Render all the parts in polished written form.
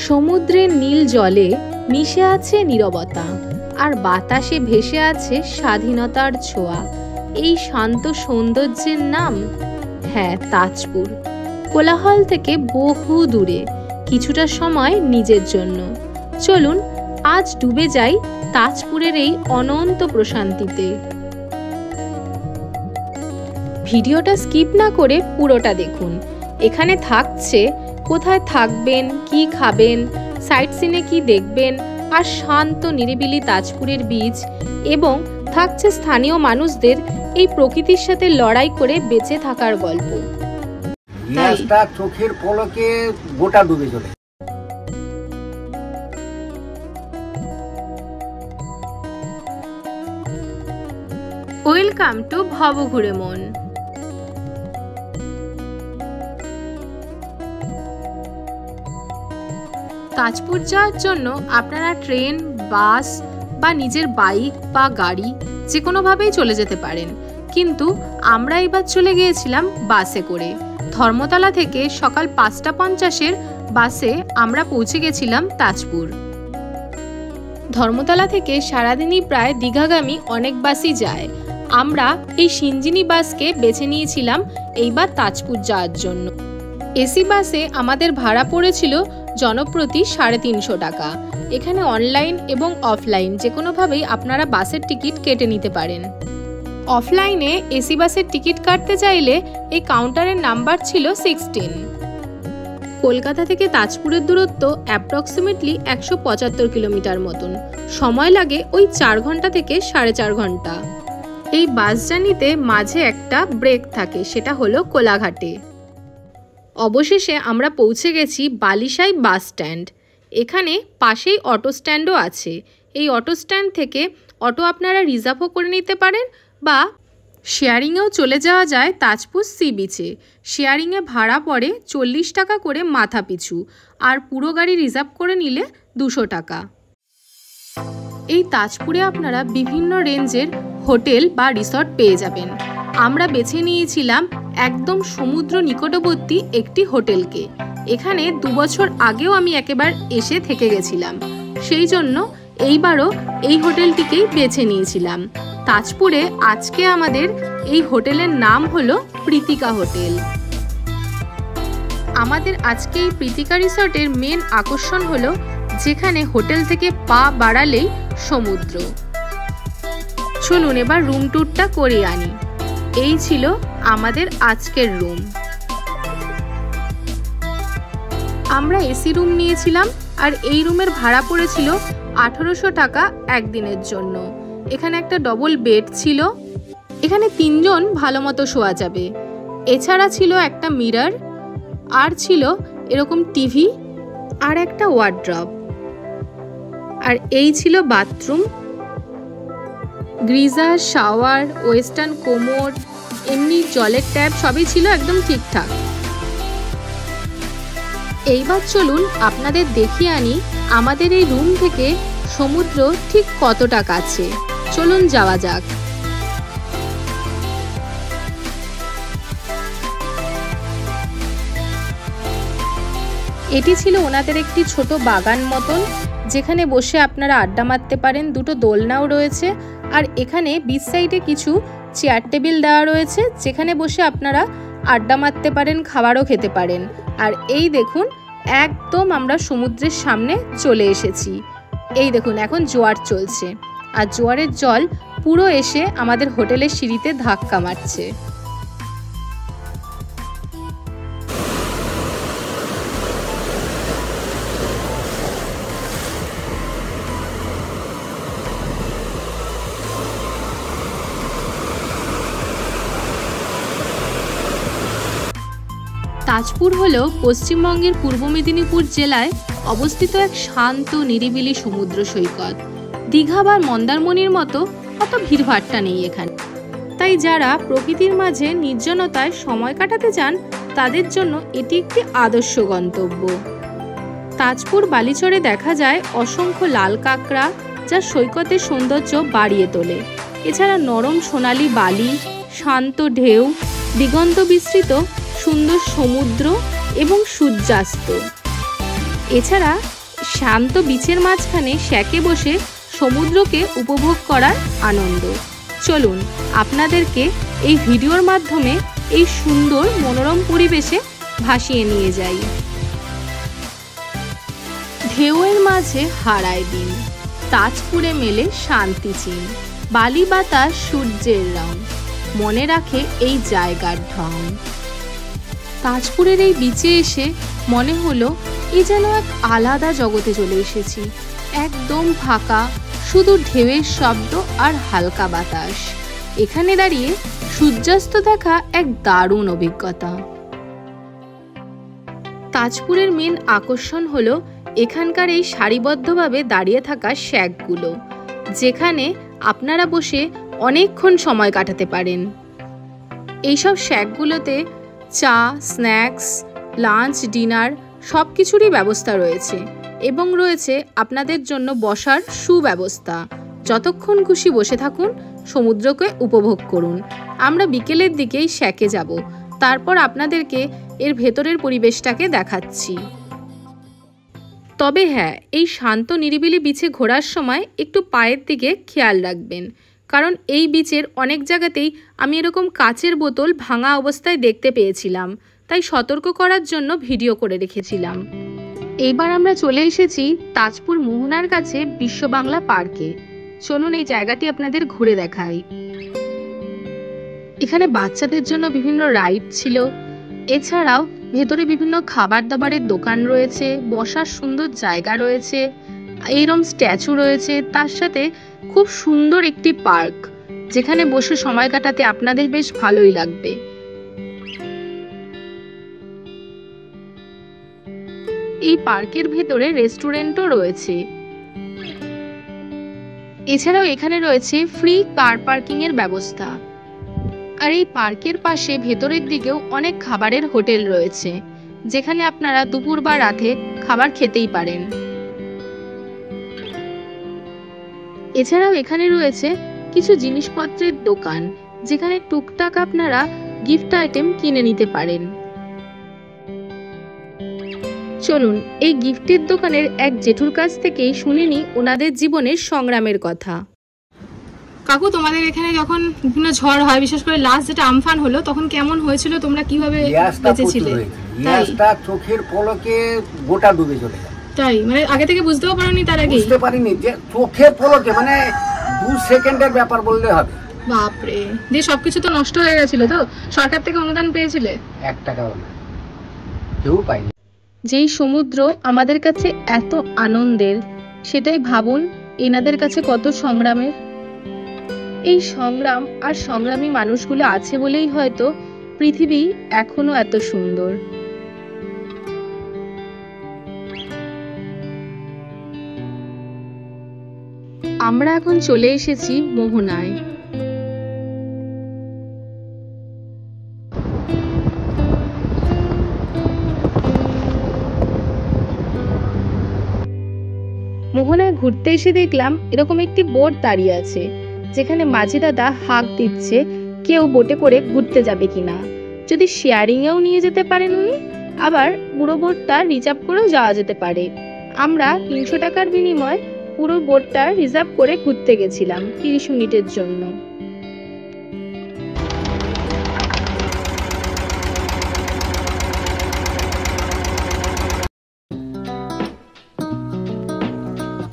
সমুদ্রের নীল জলে মিশে আছে নীরবতা, আর বাতাসে ভেসে আছে স্বাধীনতার ছোঁয়া। এই শান্ত সৌন্দর্যের নাম, হ্যাঁ, তাজপুর। কোলাহল থেকে বহু দূরে, কিছুটা সময় নিজের জন্য। চলুন আজ ডুবে যাই তাজপুরের এই অনন্ত প্রশান্তিতে। ভিডিওটা স্কিপ না করে পুরোটা দেখুন। এখানে থাকছে কোথায় থাকবেন, কি খাবেন, সাইট সিনে কি দেখবেন, আর শান্ত নিরিবিলি তাজপুরের বীচ, এবং থাকছে স্থানীয় মানুষদের এই প্রকৃতির সাথে লড়াই করে বেঁচে থাকার গল্প। চোখের পলকে গোটা ডুবে চলে। ওয়েলকাম টু ভবঘুরে মন। তাজপুর যাওয়ার জন্য আপনারা ট্রেন, বাস বা নিজের বাইক বা গাড়ি যে কোনোভাবেই চলে যেতে পারেন, কিন্তু আমরা এবার চলে গিয়েছিলাম বাসে করে। ধর্মতলা থেকে সকাল 5:50 বাসে আমরা পৌঁছে গেছিলাম তাজপুর। ধর্মতলা থেকে সারাদিনই প্রায় দীঘাগামী অনেক বাসই যায়। আমরা এই সিঞ্জিনি বাসকে বেছে নিয়েছিলাম এইবার তাজপুর যাওয়ার জন্য। এসি বাসে আমাদের ভাড়া পড়েছিল জনপ্রতি 350 টাকা। এখানে অনলাইন এবং অফলাইন যে কোনোভাবেই আপনারা বাসের টিকিট কেটে নিতে পারেন। অফলাইনে এসি বাসের টিকিট কাটতে চাইলে এই কাউন্টারের নাম্বার ছিল 16। কলকাতা থেকে তাজপুরের দূরত্ব অ্যাপ্রক্সিমেটলি 175 কিলোমিটার মতন। সময় লাগে ওই 4 ঘন্টা থেকে 4.5 ঘন্টা। এই বাস জার্নিতে মাঝে একটা ব্রেক থাকে, সেটা হলো কোলাঘাটে। অবশেষে আমরা পৌঁছে গেছি বালিসাই বাস স্ট্যান্ড। এখানে পাশেই অটো স্ট্যান্ডও আছে। এই অটো স্ট্যান্ড থেকে অটো আপনারা রিজার্ভও করে নিতে পারেন বা শেয়ারিংয়েও চলে যাওয়া যায় তাজপুর সি বিচে। শেয়ারিংয়ে ভাড়া পড়ে 40 টাকা করে মাথা পিছু, আর পুরো গাড়ি রিজার্ভ করে নিলে 200 টাকা। এই তাজপুরে আপনারা বিভিন্ন রেঞ্জের হোটেল বা রিসর্ট পেয়ে যাবেন। আমরা বেছে নিয়েছিলাম একদম সমুদ্র নিকটবর্তী একটি হোটেলকে। এখানে 2 বছর আগেও আমি একেবার এসে থেকে গেছিলাম, সেই জন্য এইবারও এই হোটেলটিকেই বেছে নিয়েছিলাম। তাজপুরে আজকে আমাদের এই হোটেলের নাম হলো প্রীতিকা হোটেল। আমাদের আজকে এই প্রীতিকা রিসর্টের মেন আকর্ষণ হলো যেখানে হোটেল থেকে পা বাড়ালেই সমুদ্র। চলুন এবার রুম ট্যুরটা করে আনি। এই ছিল আমাদের আজকের রুম। আমরা এসি রুম নিয়েছিলাম, আর এই রুমের ভাড়া পড়েছিল 1800 টাকা একদিনের জন্য। এখানে একটা ডবল বেড ছিল, এখানে 3 জন ভালো মতো শোয়া যাবে। এছাড়া ছিল একটা মিরর, আর ছিল এরকম টিভি আর একটা ওয়ার্ড্রব। আর এই ছিল bathroom, geyser, shower, western commode, এমনি জলের ট্যাপ সবই ছিল একদম ঠিকঠাক। এইবার চলুন আপনাদের দেখিয়ে আনি আমাদের এই রুম থেকে সমুদ্র ঠিক কতটা কাছে। চলুন যাওয়া যাক। এটি ছিল ওনাদের একটি ছোট বাগান মতন, যেখানে বসে আপনারা আড্ডা মারতে পারেন। 2টো দোলনাও রয়েছে, আর এখানে বিচ সাইডে কিছু চেয়ার টেবিল দেওয়া রয়েছে, যেখানে বসে আপনারা আড্ডা মারতে পারেন, খাবারও খেতে পারেন। আর এই দেখুন, একদম আমরা সমুদ্রের সামনে চলে এসেছি। এই দেখুন এখন জোয়ার চলছে, আর জোয়ারের জল পুরো এসে আমাদের হোটেলের সিঁড়িতে ধাক্কা মারছে। তাজপুর হলো পশ্চিমবঙ্গের পূর্ব মেদিনীপুর জেলায় অবস্থিত এক শান্ত নিরিবিলি সমুদ্র সৈকত। দীঘা বা মন্দারমণির মতো অত ভিড়ভাট্টা নেই এখানে। তাই যারা প্রকৃতির মাঝে নির্জনতায় সময় কাটাতে চান তাদের জন্য এটি একটি আদর্শ গন্তব্য। তাজপুর বালিচরে দেখা যায় অসংখ্য লাল কাঁকড়া, যা সৈকতের সৌন্দর্য বাড়িয়ে তোলে। এছাড়া নরম সোনালি বালি, শান্ত ঢেউ, দিগন্ত বিস্তৃত সুন্দর সমুদ্র এবং সূর্যাস্ত। এছাড়া শান্ত বিচের মাঝখানে শ্যাকে বসে সমুদ্রকে উপভোগ করার আনন্দ। চলুন আপনাদেরকে এই ভিডিওর মাধ্যমে এই সুন্দর মনোরম পরিবেশে ভাসিয়ে নিয়ে যাই। ঢেউয়ের মাঝে হারায় দিন, তাজপুরে মেলে শান্তি চিন, বালি বাতাস সূর্যের রং, মনে রাখে এই জায়গার ঢং। তাজপুরের এই বিচে এসে মনে হলো এ যেন এক আলাদা জগতে চলে এসেছি। একদম ফাঁকা, শুধু ঢেউয়ের শব্দ আর হালকা বাতাস। এখানে দাঁড়িয়ে সূর্যাস্ত দেখা এক দারুণ অভিজ্ঞতা। তাজপুরের মেন আকর্ষণ হলো এখানকার এই সারিবদ্ধভাবে দাঁড়িয়ে থাকা শ্যাকগুলো, যেখানে আপনারা বসে অনেকক্ষণ সময় কাটাতে পারেন। এইসব শ্যাকগুলোতে চা, স্ন্যাক্স, লাঞ্চ, ডিনার সব কিছুরই ব্যবস্থা রয়েছে এবং রয়েছে আপনাদের জন্য বসার সুব্যবস্থা। যতক্ষণ খুশি বসে থাকুন, সমুদ্রকে উপভোগ করুন। আমরা বিকেলের দিকেই শ্যাকে যাব, তারপর আপনাদেরকে এর ভেতরের পরিবেশটাকে দেখাচ্ছি। তবে হ্যাঁ, এই শান্ত নিরিবিলি বিচে ঘোরার সময় একটু পায়ের দিকে খেয়াল রাখবেন, কারণ এই বিচের অনেক জায়গাতেই আমি এরকম কাচের বোতল ভাঙা অবস্থায় দেখতে পেয়েছিলাম, তাই সতর্ক করার জন্য ভিডিও করে রেখেছিলাম। এইবার আমরা চলে এসেছি তাজপুর মোহনার কাছে বিশ্ব বাংলা পার্কে। চলুন এই জায়গাটি আপনাদের ঘুরে দেখাই। এখানে বাচ্চাদের জন্য বিভিন্ন রাইড ছিল, এছাড়াও ভেতরে বিভিন্ন খাবার দাবারের দোকান রয়েছে, বসার সুন্দর জায়গা রয়েছে, এইরকম স্ট্যাচু রয়েছে, তার সাথে খুব সুন্দর একটি পার্ক, যেখানে বসে সময় কাটাতে আপনাদের বেশ ভালোই লাগবে। এই পার্কের ভেতরে রেস্টুরেন্টও রয়েছে। এছাড়াও এখানে রয়েছে ফ্রি কার পার্কিং এর ব্যবস্থা। আর এই পার্কের পাশে ভেতরের দিকেও অনেক খাবারের হোটেল রয়েছে, যেখানে আপনারা দুপুর বা রাতে খাবার খেতেই পারেন। এছাড়াও এখানে রয়েছে কিছু জিনিসপত্রের দোকান, যেখানে টুকটাক আপনারা গিফট আইটেম কিনে নিতে পারেন। চলুন এই গিফটের দোকানের এক জেঠুর কাছ থেকেই শুনে নিই ওনাদের জীবনের সংগ্রামের কথা। কাকু, তোমাদের এখানে যখন বিভিন্ন ঝড় হয়, বিশেষ করে লাস্ট যেটা আমফান হলো, তখন কেমন হয়েছিল, তোমরা কিভাবে বেঁচেছিলে? ইয়াসটা চোখের পলকে গোটা ডুবে চলে যায়। তাই মানে আগে থেকে বুঝতেও পারোনি? তার আগে বুঝতে পারিনি যে চোখের পলকে, মানে 2 সেকেন্ডের ব্যাপার বললে হবে। বাপরে, দিয়ে সবকিছু তো নষ্ট হয়ে গেছিল। তো সরকার থেকে অনুদান পেয়েছিলে? 1 টাকাও না, কেউ পায়নি। যেই সমুদ্র আমাদের কাছে এত আনন্দের, সেটাই ভাবুন এনাদের কাছে কত সংগ্রামের। এই সংগ্রাম আর সংগ্রামী মানুষগুলো আছে বলেই হয়তো পৃথিবী এখনো এত সুন্দর। আমরা এখন চলে এসেছি মোহনায়। মোহনায় ঘুরতে এসে দেখলাম এরকম একটি বোট দাঁড়িয়ে আছে, যেখানে মাঝি দাদা হাঁক দিচ্ছে কেউ বোটে করে ঘুরতে যাবে কিনা, যদি শেয়ারিং এও নিয়ে যেতে পারেন উনি, আবার পুরো বোটটা রিজার্ভ করেও যাওয়া যেতে পারে। আমরা 300 টাকার বিনিময়ে পুরো বোটটা রিজার্ভ করে ঘুরতে গেছিলাম 30 মিনিটের জন্য।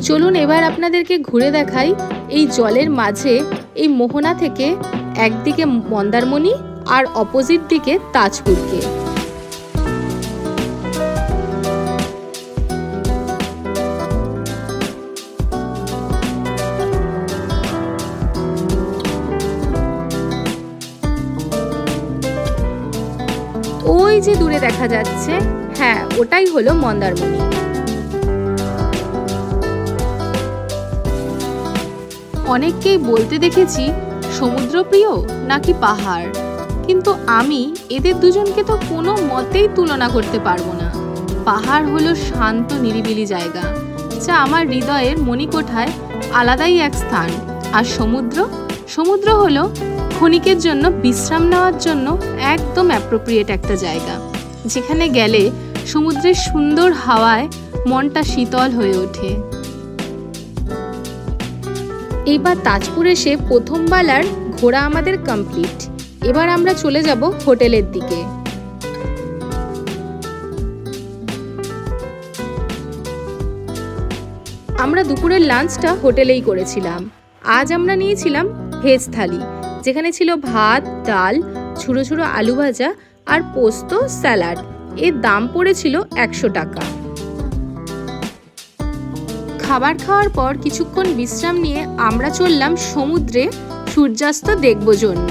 চলুন এবার আপনাদেরকে ঘুরে দেখাই এই জলের মাঝে এই মোহনা থেকে একদিকে মন্দারমণি আর অপোজিট দিকে তাজপুরকে। ওই যে দূরে দেখা যাচ্ছে, হ্যাঁ ওটাই হলো মন্দারমণি। অনেককেই বলতে দেখেছি সমুদ্র প্রিয় নাকি পাহাড়, কিন্তু আমি এদের দুজনকে তো কোনো মতেই তুলনা করতে পারবো না। পাহাড় হলো শান্ত নিরিবিলি জায়গা, যা আমার হৃদয়ের মণিকোঠায় আলাদাই এক স্থান। আর সমুদ্র হলো ক্ষণিকের জন্য বিশ্রাম নেওয়ার জন্য একদম অ্যাপ্রোপ্রিয়েট একটা জায়গা, যেখানে গেলে সমুদ্রের সুন্দর হাওয়ায় মনটা শীতল হয়ে ওঠে। এইবার তাজপুর এসে প্রথম বেলার ঘোরা আমাদের কমপ্লিট। এবার আমরা চলে যাব হোটেলের দিকে। আমরা দুপুরের লাঞ্চটা হোটেলেই করেছিলাম। আজ আমরা নিয়েছিলাম ভেজ থালি, যেখানে ছিল ভাত, ডাল, ছোটো ছোটো আলু ভাজা আর পোস্ত, স্যালাড। এর দাম পড়েছিল 100 টাকা। খাবার খাওয়ার পর কিছুক্ষণ বিশ্রাম নিয়ে আমরা চললাম সমুদ্রে সূর্যাস্ত দেখব জন্য।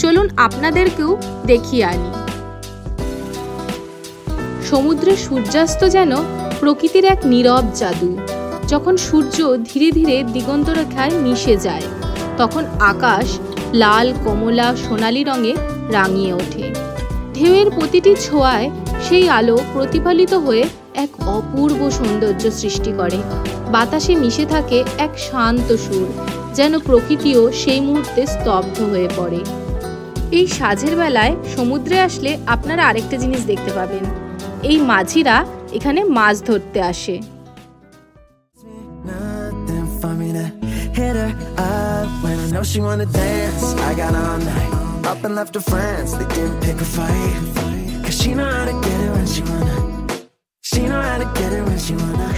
চলুন আপনাদেরকেও দেখিয়ে আনি। সমুদ্রের সূর্যাস্ত যেন প্রকৃতির এক নীরব জাদু। যখন সূর্য ধীরে ধীরে দিগন্তরেখায় মিশে যায়, তখন আকাশ লাল, কমলা, সোনালি রঙে রাঙিয়ে ওঠে। ঢেউয়ের প্রতিটি ছোঁয়ায় সেই আলো প্রতিফলিত হয়ে এক অপূর্ব সৌন্দর্য সৃষ্টি করে। বাতাসে মিশে থাকে এক শান্ত সুর, যেন প্রকৃতিও সেই মুহূর্তে স্তব্ধ হয়ে পড়ে। এই সাঁঝের বেলায় সমুদ্রে আসলে আপনারা আরেকটা জিনিস দেখতে পাবেন। এই মাঝিরা এখানে মাছ ধরতে আসে।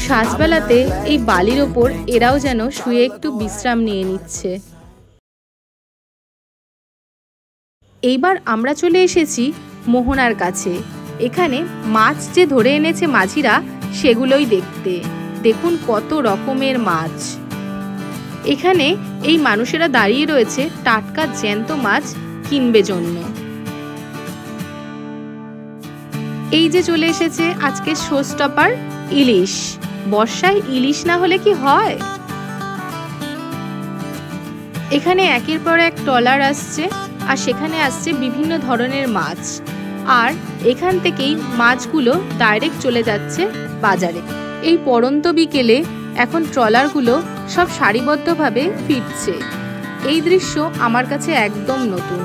সাঁঝবেলাতে এই বালির ওপর এরাও যেন শুয়ে একটু বিশ্রাম নিয়ে নিচ্ছে। এইবার আমরা চলে এসেছি মোহনার কাছে। এখানে মাছ যে ধরে এনেছে মাঝিরা, সেগুলোই দেখতে। দেখুন কত রকমের মাছ। এখানে এই মানুষেরা দাঁড়িয়ে রয়েছে টাটকা জ্যান্ত মাছ কিনবে জন্য। এই যে চলে এসেছে আজকে শো স্টপার, ইলিশ। বর্ষায় ইলিশ না হলে কি হয়। এখানে একের পর এক ট্রলার আসছে, আর সেখানে আসছে বিভিন্ন ধরনের মাছ। আর এখান থেকেই মাছগুলো ডাইরেক্ট চলে যাচ্ছে বাজারে। এই পড়ন্ত বিকেলে এখন ট্রলারগুলো সব সারিবদ্ধভাবে ফিরছে। এই দৃশ্য আমার কাছে একদম নতুন।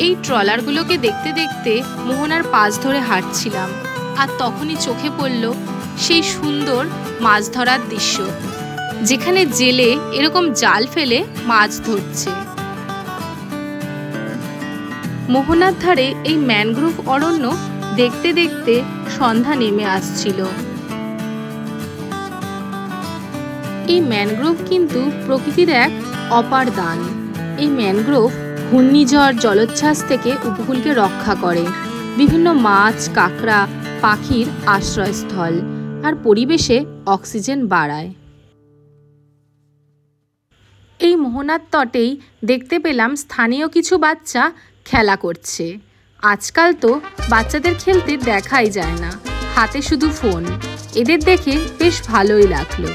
এই ট্রলারগুলোকে দেখতে দেখতে মোহনার পাশ ধরে হাঁটছিলাম, আর তখনই চোখে পড়ল সেই সুন্দর মাছ ধরার দৃশ্য, যেখানে জেলে এরকম জাল ফেলে মাছ ধরছে। মোহনার ধারে এই ম্যানগ্রোভ অরণ্য দেখতে দেখতে সন্ধ্যা নেমে আসছিল। এই ম্যানগ্রোভ কিন্তু প্রকৃতির এক অপার দান। এই ম্যানগ্রোভ ঘূর্ণিঝড়, জলোচ্ছ্বাস থেকে উপকূলকে রক্ষা করে, বিভিন্ন মাছ, কাঁকড়া, পাখির আশ্রয়স্থল, আর পরিবেশে অক্সিজেন বাড়ায়। এই মোহনার তটেই দেখতে পেলাম স্থানীয় কিছু বাচ্চা খেলা করছে। আজকাল তো বাচ্চাদের খেলতে দেখাই যায় না, হাতে শুধু ফোন। এদের দেখে বেশ ভালোই লাগলো।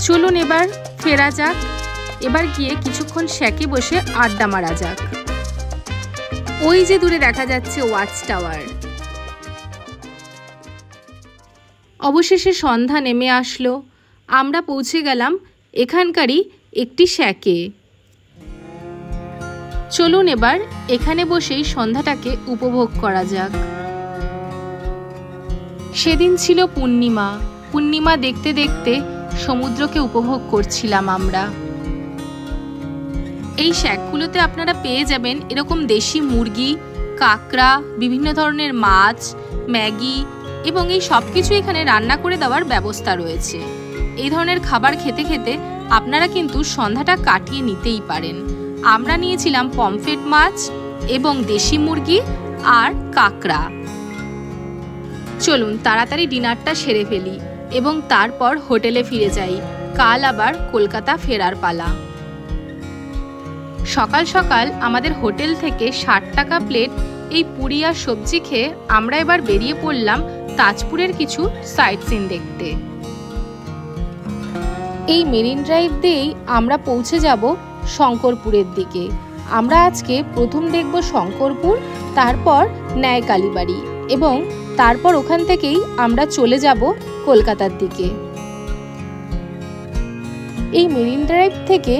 চলুন এবার ফেরা যাক। এবার গিয়ে কিছুক্ষণ শ্যাকে বসে আড্ডা মারা যাক। ওই যে দূরে দেখা যাচ্ছে ওয়াচ টাওয়ার। অবশেষে সন্ধ্যা নেমে আসলো। আমরা পৌঁছে গেলাম এখানকারই একটি শ্যাকে। চলুন এবার এখানে বসেই সন্ধ্যাটাকে উপভোগ করা যাক। সেদিন ছিল পূর্ণিমা। পূর্ণিমা দেখতে দেখতে সমুদ্রকে উপভোগ করছিলাম আমরা। এই শ্যাকগুলোতে আপনারা পেয়ে যাবেন এরকম দেশি মুরগি, কাঁকড়া, বিভিন্ন ধরনের মাছ, ম্যাগি, এবং এই সব কিছু এখানে রান্না করে দেওয়ার ব্যবস্থা রয়েছে। এই ধরনের খাবার খেতে খেতে আপনারা কিন্তু সন্ধ্যাটা কাটিয়ে নিতেই পারেন। আমরা নিয়েছিলাম পমফ্রেট মাছ এবং দেশি মুরগি আর কাঁকড়া। চলুন তাড়াতাড়ি ডিনারটা সেরে ফেলি এবং তারপর হোটেলে ফিরে যাই। কাল আবার কলকাতা ফেরার পালা। সকাল সকাল আমাদের হোটেল থেকে 60 টাকা প্লেট এই পুরি আর সবজি খেয়ে আমরা এবার বেরিয়ে পড়লাম তাজপুরের কিছু সাইট সিন দেখতে। এই মেরিন ড্রাইভ দিয়েই আমরা পৌঁছে যাব শঙ্করপুরের দিকে। আমরা আজকে প্রথম দেখব শঙ্করপুর, তারপর ন্যায় কালীবাড়ি এবং তারপর ওখান থেকেই আমরা চলে যাব কলকাতার দিকে। এই মেরিন ড্রাইভ থেকে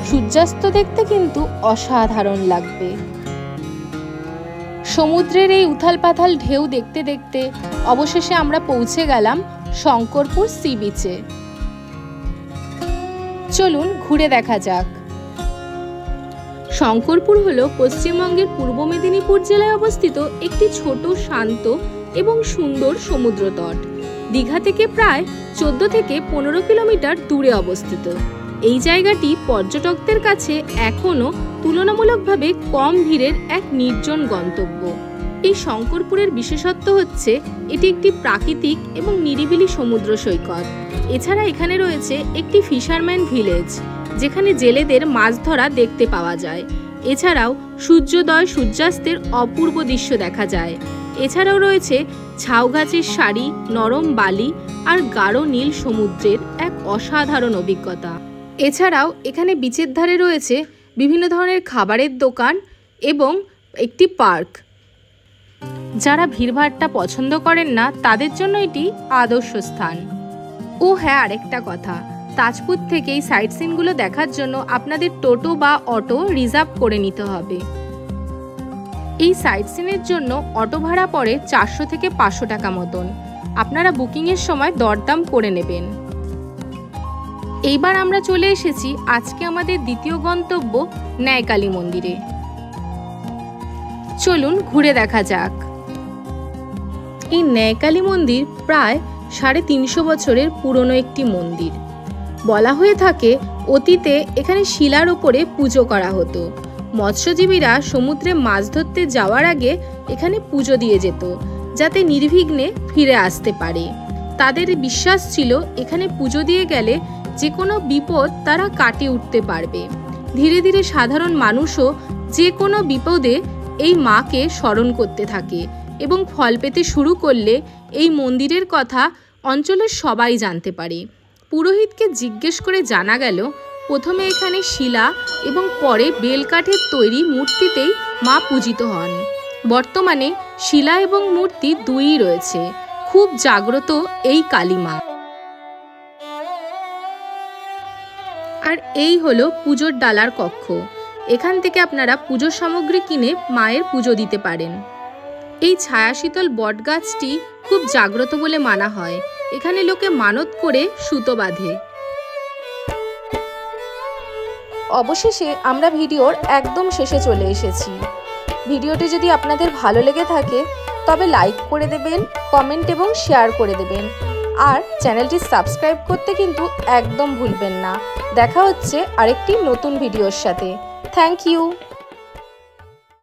সূর্যাস্ত দেখতে কিন্তু অসাধারণ লাগবে। সমুদ্রের এই উথাল পাথাল ঢেউ দেখতে দেখতে অবশেষে আমরা পৌঁছে গেলাম শঙ্করপুর সি বিচে। চলুন ঘুরে দেখা যাক। শঙ্করপুর হলো পশ্চিমবঙ্গের পূর্ব মেদিনীপুর জেলায় অবস্থিত একটি ছোট, শান্ত এবং সুন্দর সমুদ্র তট। দীঘা থেকে প্রায় 14 থেকে 15 কিলোমিটার দূরে অবস্থিত। এই জায়গাটি পর্যটকদের কাছে এখনও তুলনামূলকভাবে কম ভিড়ের এক নির্জন গন্তব্য। এই শঙ্করপুরের বিশেষত্ব হচ্ছে এটি একটি প্রাকৃতিক এবং নিরিবিলি সমুদ্র সৈকত। এছাড়া এখানে রয়েছে একটি ফিশারম্যান ভিলেজ, যেখানে জেলেদের মাছ ধরা দেখতে পাওয়া যায়। এছাড়াও সূর্যোদয় সূর্যাস্তের অপূর্ব দৃশ্য দেখা যায়। এছাড়াও রয়েছে ঝাউগাছের সারি, নরম বালি আর গাঢ় নীল সমুদ্রের এক অসাধারণ অভিজ্ঞতা। এছাড়াও এখানে বিচের ধারে রয়েছে বিভিন্ন ধরনের খাবারের দোকান এবং একটি পার্ক। যারা ভিড়ভাড়টা পছন্দ করেন না তাদের জন্য এটি আদর্শ স্থান। ও হ্যাঁ, আরেকটা কথা, তাজপুর থেকে এই সাইট সিনগুলো দেখার জন্য আপনাদের টোটো বা অটো রিজার্ভ করে নিতে হবে। এই সাইট সিনের জন্য অটো ভাড়া পড়ে 400 থেকে 500 টাকা মতন। আপনারা বুকিংয়ের সময় দরদাম করে নেবেন। এইবার আমরা চলে এসেছি আজকে আমাদের দ্বিতীয় গন্তব্য ন্যায় কালী মন্দিরে। চলুন ঘুরে দেখা যাক। এই ন্যায় কালী মন্দির প্রায় 350 বছরের পুরনো একটি মন্দির। বলা হয়ে থাকে অতীতে এখানে শিলার ওপরে পুজো করা হতো। মৎস্যজীবীরা সমুদ্রে মাছ ধরতে যাওয়ার আগে এখানে পুজো দিয়ে যেত, যাতে নির্বিঘ্নে ফিরে আসতে পারে। তাদের বিশ্বাস ছিল এখানে পুজো দিয়ে গেলে যে কোনো বিপদ তারা কাটিয়ে উঠতে পারবে। ধীরে ধীরে সাধারণ মানুষও যে কোনো বিপদে এই মাকে স্মরণ করতে থাকে এবং ফল পেতে শুরু করলে এই মন্দিরের কথা অঞ্চলের সবাই জানতে পারে। পুরোহিতকে জিজ্ঞেস করে জানা গেল প্রথমে এখানে শিলা এবং পরে বেলকাঠের তৈরি মূর্তিতেই মা পূজিত হন। বর্তমানে শিলা এবং মূর্তি দুইই রয়েছে। খুব জাগ্রত এই কালী মা। আর এই হলো পুজোর ডালার কক্ষ। এখান থেকে আপনারা পুজোর সামগ্রী কিনে মায়ের পুজো দিতে পারেন। এই ছায়াশীতল বটগাছটি খুব জাগ্রত বলে মানা হয়। এখানে লোকে মানত করে সুতো বাঁধে। অবশেষে আমরা ভিডিওর একদম শেষে চলে এসেছি। ভিডিওটি যদি আপনাদের ভালো লেগে থাকে তবে লাইক করে দেবেন, কমেন্ট এবং শেয়ার করে দেবেন। আর চ্যানেলটি সাবস্ক্রাইব করতে কিন্তু একদম ভুলবেন না। দেখা হচ্ছে আরেকটি নতুন ভিডিওর সাথে। Thank you.